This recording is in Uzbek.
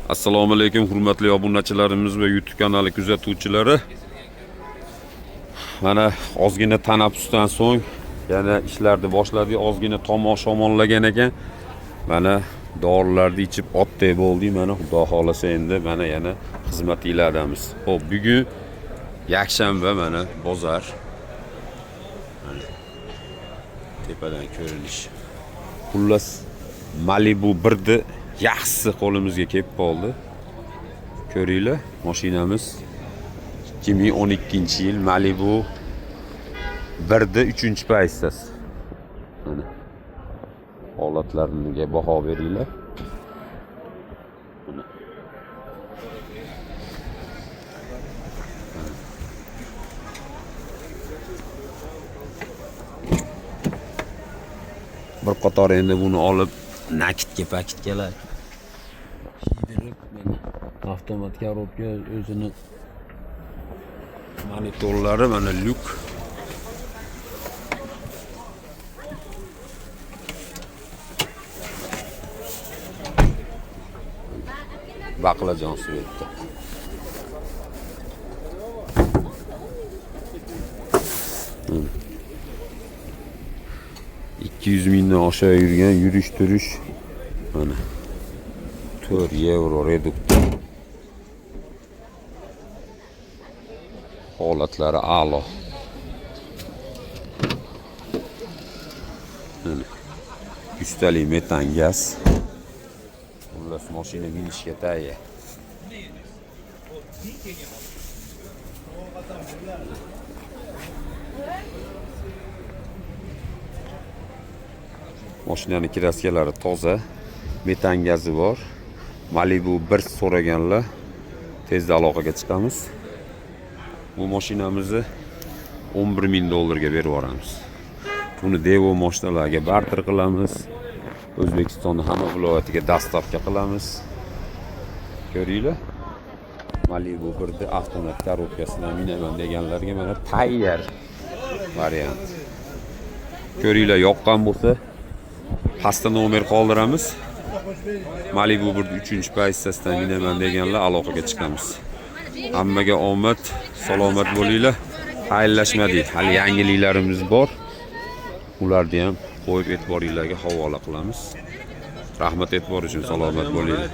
Assalomu alaykum hurmatli obunachilarimiz va YouTube kanali kuzatuvchilari. Mana ozgina tanaffusdan so'ng yana ishlarni boshladik. Ozgina tomoq shamollagan ekan. Mana dorilarni ichib otday bo'ldik. Mana Xudo xolasa endi mana yana xizmatinglardamiz. Xo'p, bugun yakshanba, mana bozor. Mana tepadan ko'rinish. Xullas Malibu 1 yaxshisi qo'limizga kelib qoldi. Ko'ringlar, mashinamiz 2012-yil Malibu 1 3-pozitsiyasi. Mana holatlariga baho beringlar. Mana bir qator endi buni olib nakitga paketgalar kiydirib, mana avtomat korobka, o'zini monitorlari, mana lyuk. Baqlajon svetda. Hmm. 200 mingdan aşağı yurgan yurish turish mana 4 euro reduktor. Holatlari a'lo. Üstəlik metan gaz. Xullas mashina minishga tayyor. Mashinaning kiraskalari toza, metan gazi bor. Malibu 1 so'raganlar, tezda aloqaga chiqamiz. Bu mashinamizni 11 ming dollarga berib yuboramiz. Buni Devo mashinalarga barter qilamiz. O'zbekistonning hamma viloyatiga dostavka qilamiz. Ko'ringlar. Malibu 1 avtomat korobkasidan minaman deganlarga mana tayyor variant. Ko'ringlar, yoqqan bo'lsa pastda nomer qoldiramiz. Malibu 1 3-pozitsiyasidan minaman deganlar aloqaga chiqamiz. Hammaga omad, salomat bo'linglar. Xayrlashmadik. Hali yangiliklarimiz bor. Ularni ham qo'yib e'tiboringizga havola qilamiz. Rahmat, e'tibor uchun salomat bo'linglar.